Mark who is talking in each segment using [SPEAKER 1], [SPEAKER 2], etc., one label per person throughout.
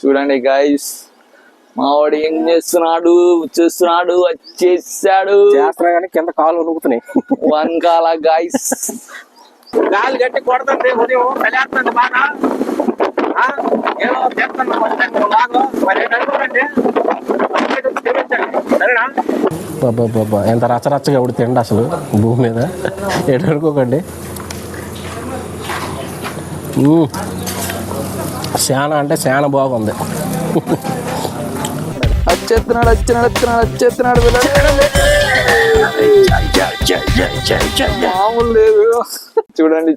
[SPEAKER 1] చూడండి గైస్, మావాడు ఏం చేస్తున్నాడు వచ్చేసాడు.
[SPEAKER 2] చేస్తున్నా కానీ కింద కాలు ఉనుకుతున్నాయి.
[SPEAKER 1] వన్కాల గైస్,
[SPEAKER 2] గాలి గట్టి కొడుతుంది. ఉదయం కలిస్తుంది బాగా. ఏదో చేస్తున్నా సరేనా. బాబా ఎంత రచ్చరచ్చగా ఉడితేండి అసలు భూమి మీద. ఎడనుకోకండి. శానా అంటే శానా బాగుంది.
[SPEAKER 1] వచ్చేస్తున్నాడు మామూలు లేదు. చూడండి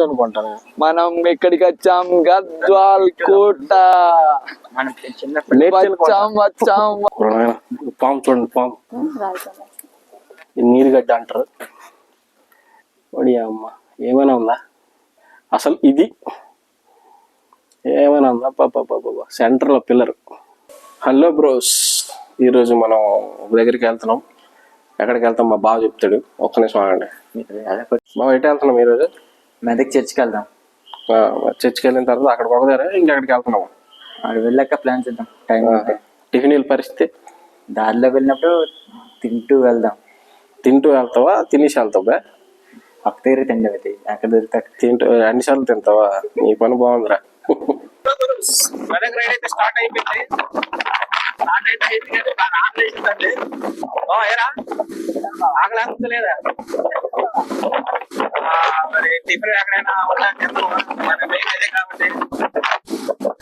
[SPEAKER 2] అనుకుంటాను.
[SPEAKER 1] మనం ఎక్కడికి వచ్చాం? గద్వాల్ కోట వచ్చాం.
[SPEAKER 2] పాము చూడండి, పాము నీరుగడ్డ అంటారు. అమ్మ ఏమైనా ఉందా అసలు? ఇది ఏమైనా ఉందా? పాప సెంటర్లో పిల్లరు. హలో బ్రోస్, ఈరోజు మనం ఒక దగ్గరికి వెళ్తున్నాం. ఎక్కడికి వెళ్తాం మా బావ చెప్తాడు. ఒక్క నిమిషం ఆగండి. బావ ఎటు వెళ్తున్నాం ఈరోజు?
[SPEAKER 1] మెదక్ చర్చికి వెళ్దాం.
[SPEAKER 2] చర్చికి వెళ్ళిన తర్వాత అక్కడ ఒకదారా ఇంకెక్కడికి వెళ్తున్నాము?
[SPEAKER 1] అక్కడ వెళ్ళాక ప్లాన్ చేద్దాం. టైం
[SPEAKER 2] టిఫిన్ పరిస్థితి
[SPEAKER 1] దారిలో వెళ్ళినప్పుడు తింటూ వెళ్దాం.
[SPEAKER 2] తింటూ వెళ్తావా తినేసి వెళ్తావా?
[SPEAKER 1] పక్క దగ్గర తిండి అక్కడ దొరుకుతాయి.
[SPEAKER 2] తింటూ అన్నిసార్లు తింటావా? నీ పని బాగుందిరా. స్టార్ట్ అయిపోయింది. ఆకలేదా? మరి టిఫిన్ ఎక్కడైనా అదే కాబట్టి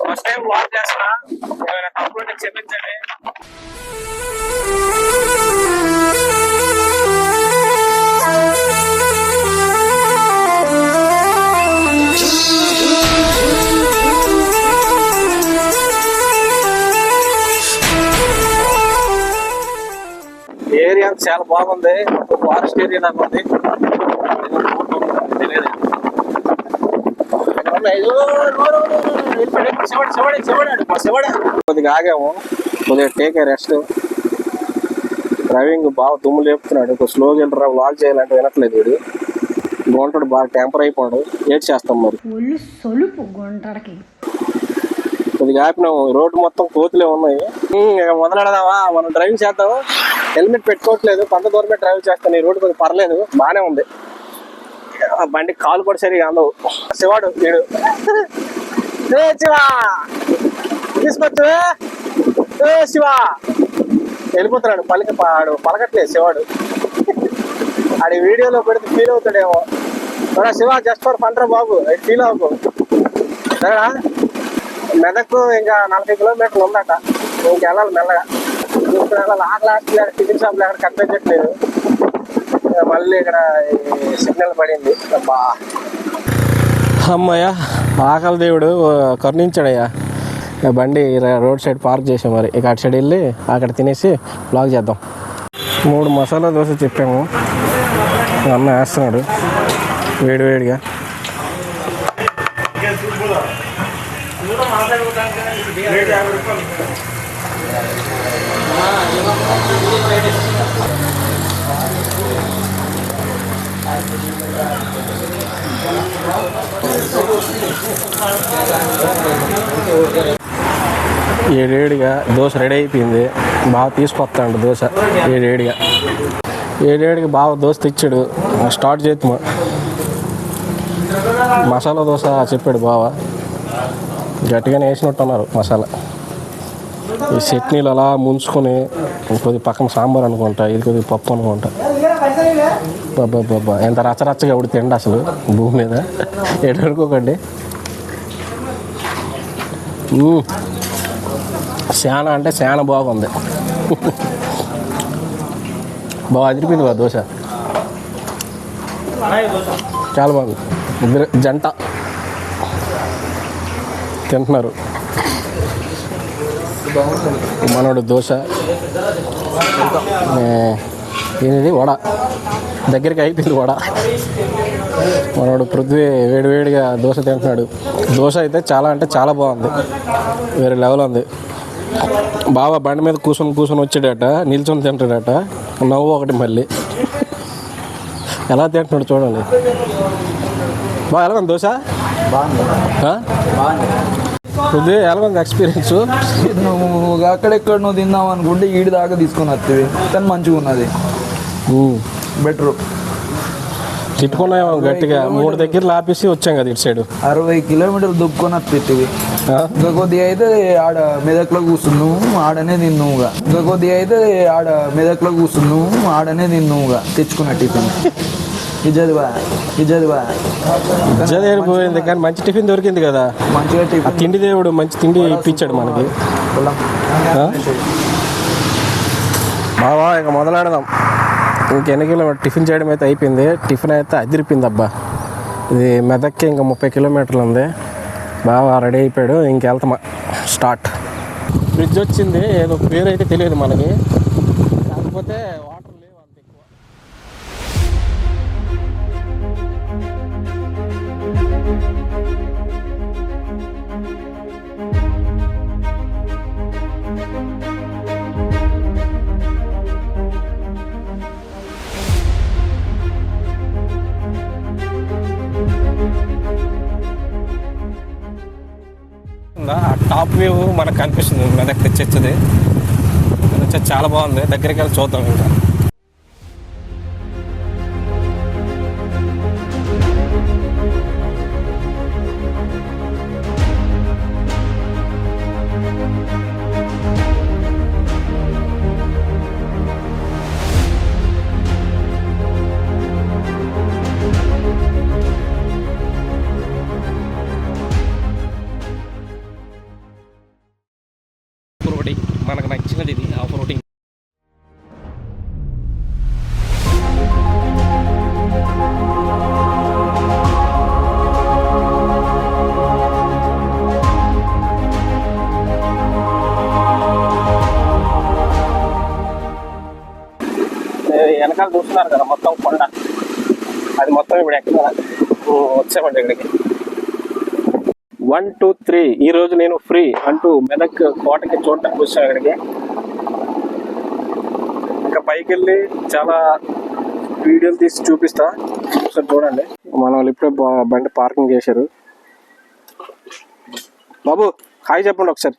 [SPEAKER 2] ఫస్ట్ టైం వాక్ చేస్తున్నా. ఏమైనా తప్పులు క్షమించండి. ఏరియా చాలా బాగుంది. ఫారెస్ట్ ఏరియా నాకు ఉంది. కొద్దిగా ఆగాము, కొద్దిగా టేక్ రెస్ట్. డ్రైవింగ్ బాగా దుమ్ము లేపుతున్నాడు. స్లోగా వెళ్ళరా వ్లాగ్ చేయాలంటే వినట్లేదు వీడు. గుంటడు బాగా టెంపర్ అయిపోయాడు. ఏడ్ చేస్తాం మరి. కొద్దిగా ఆపినాము. రోడ్డు మొత్తం కోతులే ఉన్నాయి. మొదలెడదామా? మనం డ్రైవింగ్ చేద్దాము. హెల్మెట్ పెట్టుకోవట్లేదు. కొంత దూరమే డ్రైవ్ చేస్తాను. ఈ రోడ్డు కొద్దిగా పర్లేదు, బాగానే ఉంది. బండి కాలు కూడా సరిగా అందవు. శివాడు వీడు. శివా తీసుకొచ్చు. శివా వెళ్ళిపోతున్నాడు. పలకట్లేదు శివాడు. ఆడి వీడియోలో పెడితే ఫీల్ అవుతాడేమో. శివ జస్ట్ ఫర్ ఫన్ రా బాబు, ఫీల్ అవ్వకు సరేనా. మెదక్ ఇంకా 40 కిలోమీటర్లు ఉందట. ఇంకెళ్ళాలి మెల్లగా. లాస్ట్ టిఫిన్ షాప్ ఎక్కడ కనిపించట్లేదు. మళ్ళీ ఇక్కడ సిగ్నల్ పడింది. అమ్మయ్య ఆకలి దేవుడు కరుణించాడయ్యా. బండి రోడ్ సైడ్ పార్క్ చేసాం. మరి ఇక అటు సైడ్ వెళ్ళి అక్కడ తినేసి బ్లాగ్ చేద్దాం. 3 మసాలా దోశ చెప్పాము. అన్న వేస్తున్నాడు వేడివేడిగా. ఏడేడిగా దోశ రెడీ అయిపోయింది. బాగా తీసుకొస్తాడు దోశ. ఏడేడిగా బాగా దోశ తెచ్చాడు. స్టార్ట్ చేద్దాము. మసాలా దోశ చెప్పాడు బావ. గట్టిగానే వేసినట్టున్నారు మసాలా. ఈ చట్నీలు అలా ముంచుకొని కొద్దిగా పక్కన సాంబార్ అనుకుంటా, ఇది కొద్దిగా పప్పు అనుకుంటా. బాబా ఎంత రచ్చరచ్చగా ఉడితేండి అసలు భూమి మీద. ఎడనుకోకండి. శానా అంటే శానా బాగుంది. బాగా అదిరిపోయింది బా దోశ. చాలా బాగుంది. ఇద్దరు జంట తింటున్నారు. మనోడు దోశ, ఏంది వడ. దగ్గరికి అయిపోయింది వడ. మనోడు పృథ్వీ వేడివేడిగా దోశ తింటున్నాడు. దోశ అయితే చాలా అంటే చాలా బాగుంది. వేరే లెవెల్ ఉంది. బాగా బండి మీద కూర్చొని వచ్చాడట. నిల్చొని తింటాడట. నవ్వు ఒకటి మళ్ళీ. ఎలా తింటున్నాడు చూడండి. బాగా ఎలా ఉంది దోశ? ఇది ఎలా ఉంది ఎక్స్పీరియన్స్?
[SPEAKER 1] నువ్వు అక్కడెక్కడ నువ్వు తిందాం అనుకుంటే ఈడి దాకా తీసుకొని వస్తుంది, కానీ మంచిగా ఉన్నది, బెటర్.
[SPEAKER 2] తిట్టుకున్నాం గట్టిగా 3 దగ్గర ఆపేసి వచ్చాం కదా ఇటు సైడ్.
[SPEAKER 1] 60 కిలోమీటర్లు దుబ్బుకొని వస్తుంది. ఇంకా కొద్దిగా అయితే ఆడ మెదక్లో కూర్చున్నావు, ఆడనే తిన్నావుగా. ఇంకా కొద్దిగా అయితే ఆడ మెదక్లో కూర్చున్నావు, ఆడనే తిన్నావుగా తెచ్చుకున్న టిఫిన్. ఇజ్జదివా
[SPEAKER 2] పోయింది, కానీ మంచి టిఫిన్ దొరికింది కదా.
[SPEAKER 1] మంచిగా టిఫిన్,
[SPEAKER 2] తిండి దేవుడు మంచి తిండి ఇప్పించాడు మనకి. బావా ఇక మొదలెడదాం. ఇంకెన్ని కిలోమీటర్ టిఫిన్ చేయడం అయితే అయిపోయింది. టిఫిన్ అయితే అదిరిపోయింది అబ్బా. ఇది మెదక్కి ఇంకా 30 కిలోమీటర్లు ఉంది. బాగా రెడీ అయిపోయాడు, ఇంకెళ్తామా స్టార్ట్. ఫ్రిడ్జ్ వచ్చింది, ఏదో పేరు అయితే తెలియదు మనకి, కాకపోతే వాటర్ లేవు అంత ఎక్కువ. ఆ టాప్ వ్యూ మనకు కనిపిస్తుంది, మెదక్ తెచ్చేది చాలా బాగుంది. దగ్గరికి వెళ్ళి చూద్దాం. ఇంకా మనకు నచ్చినది ఇది ఆఫ్ రోడింగ్. వెనకాల చూస్తున్నారు కదా మొత్తం కొండ, అది మొత్తం ఇప్పుడు ఎక్కడ వచ్చామండి ఇక్కడికి. 1 2 3 ఈ రోజు నేను ఫ్రీ అంటూ మెదక్ కోటకి చూడటానికి వచ్చాను ఇక్కడికి. ఇంకా పైకి వెళ్ళి చాలా వీడియోలు తీసి చూపిస్తా, ఒకసారి చూడండి. మన వాళ్ళు ఇప్పుడే బండి పార్కింగ్ చేశారు. బాబు హాయ్ చెప్పండి ఒకసారి.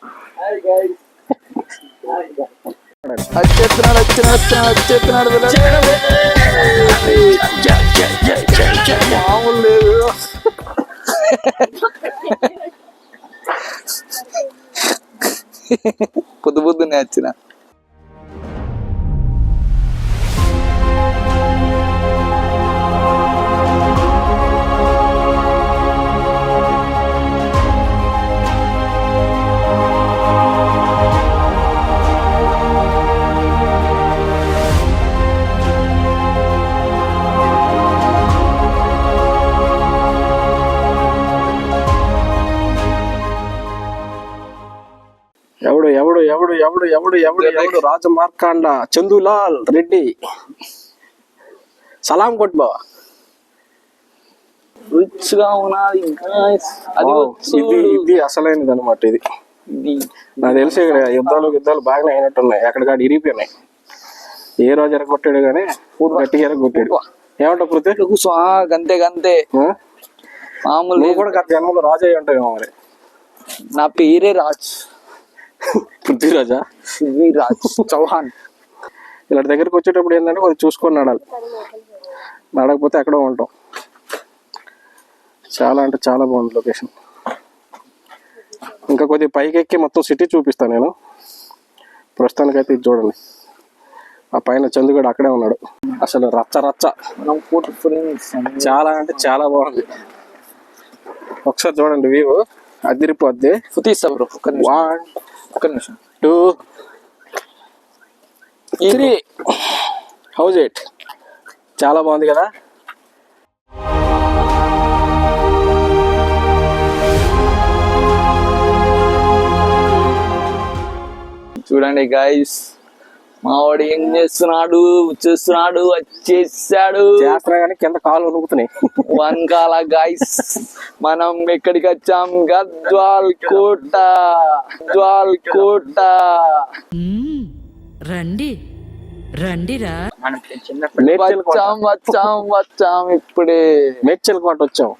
[SPEAKER 1] మామూలు లేదు. పొద్దున్నే వచ్చిన.
[SPEAKER 2] ఎవడు ఎవడు ఎవడు ఎవడు ఎవడు ఎవడు ఎవడు రాజు మార్కాండ చందులాల్ రెడ్డి. సలాం కొట్టు బావా.
[SPEAKER 1] రిచ్ గా ఉన్నది
[SPEAKER 2] ఇది అసలైనది అనమాట. ఇది నాకు తెలిసి ఇక్కడ యుద్ధాలు బాగానే అయినట్టున్నాయి, ఎక్కడికాడ ఇరిగిపోయినాయి. ఏ రోజు ఎరగొట్టాడు కానీ గట్టిగా ఎరగొట్టాడు. ఏమంటావు పృథ్వీ?
[SPEAKER 1] కూర్చో. గంతే గంతే మామూలు
[SPEAKER 2] కూడా గత జన్మలో రాజు అయ్యి ఉంటావు మరి.
[SPEAKER 1] నా పేరే రాజ్.
[SPEAKER 2] పృథ్వీరాజా?
[SPEAKER 1] పృథ్వీరాజ్ చౌహాన్.
[SPEAKER 2] ఇలాంటి దగ్గరికి వచ్చేటప్పుడు ఏంటంటే కొద్దిగా చూసుకొని నడాలి, నడకపోతే ఎక్కడో ఉంటాం. చాలా అంటే చాలా బాగుంది లొకేషన్. ఇంకా కొద్దిగా పైకి ఎక్కి మొత్తం సిటీ చూపిస్తాను నేను. ప్రస్తుతానికైతే ఇది చూడండి, ఆ పైన చందుగడు అక్కడే ఉన్నాడు. అసలు రచ్చ రచ్చ, చాలా అంటే చాలా బాగుంది. ఒకసారి చూడండి వ్యూ అదిరిపోద్ది. 1 2 3 house it. చాలా బాగుంది కదా.
[SPEAKER 1] చూడండి గైస్, మావాడు ఏం చేస్తున్నాడు వచ్చేసాడు.
[SPEAKER 2] చేస్తున్నా కానీ కింద కాలు ఉనుకుతున్నాయి.
[SPEAKER 1] వన్కాల గైస్, మనం ఎక్కడికి వచ్చాం? గద్వాల్ కోట.
[SPEAKER 3] రండి రండిరా.
[SPEAKER 1] వచ్చాం ఇప్పుడే
[SPEAKER 2] మేడ్చల్ కోట వచ్చాం.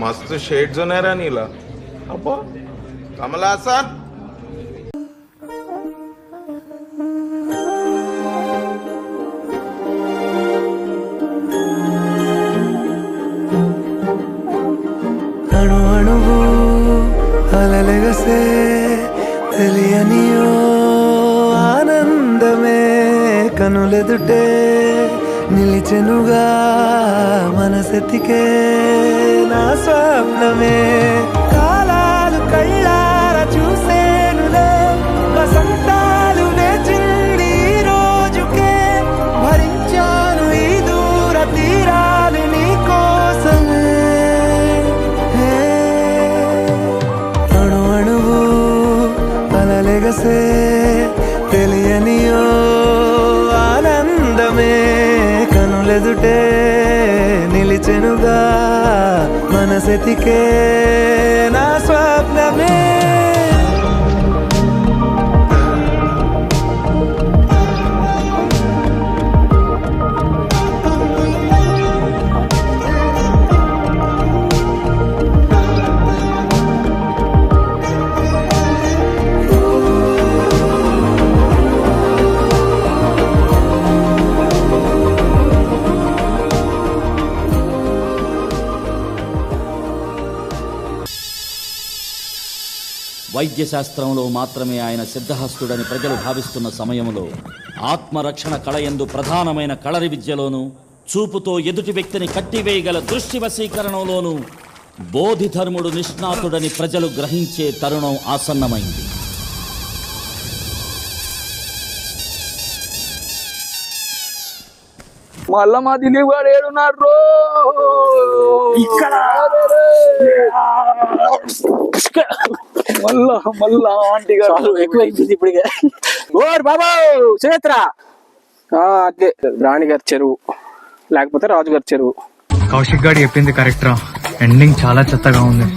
[SPEAKER 4] मस्त शेड जो नाही राणीला अप्पा कमला असा
[SPEAKER 5] అణు అణువు అలలెగసే తెలియనియో ఆనందమే కనులెదుటే నిలిచెనుగా మనసెతికే నా స్వప్నమే కాలాలు కళ్ళార చూసేనులే వసంతాలు వేచింది ఈ రోజుకే భరించాను ఈ దూర తీరాలు నీ కోసమే అణు అణువు అలలెగసే తెలియనియో ఆనందమే కనులెదుటే నిలిచెనుగా మనసెతికే నా స్వప్నమే
[SPEAKER 6] వైద్యశాస్త్రంలో మాత్రమే ఆయన సిద్ధహస్తుడని ప్రజలు భావిస్తున్న సమయంలో ఆత్మరక్షణ కళయందు ప్రధానమైన కళరి విద్యలోనూ చూపుతో ఎదుటి వ్యక్తిని కట్టివేయగల దృష్టి వశీకరణలోనూ బోధిధర్ముడు నిష్ణాతుడని ప్రజలు గ్రహించే తరుణం ఆసన్నమైంది.
[SPEAKER 1] మళ్ళా మా దిలీప్ గారు ఏడున్నారు ఇక్కడ మళ్ళా మళ్ళా ఆంటీ గారు
[SPEAKER 2] ఎక్కువ అయిపోయింది ఇప్పటికే. ఓర్ బాబు సునేత్ర అదే రాణిగారి చెరువు లేకపోతే రాజుగారి చెరువు.
[SPEAKER 7] కౌశిక్ గారు చెప్పింది కరెక్ట్ రా, ఎండింగ్ చాలా చెత్తగా ఉంది.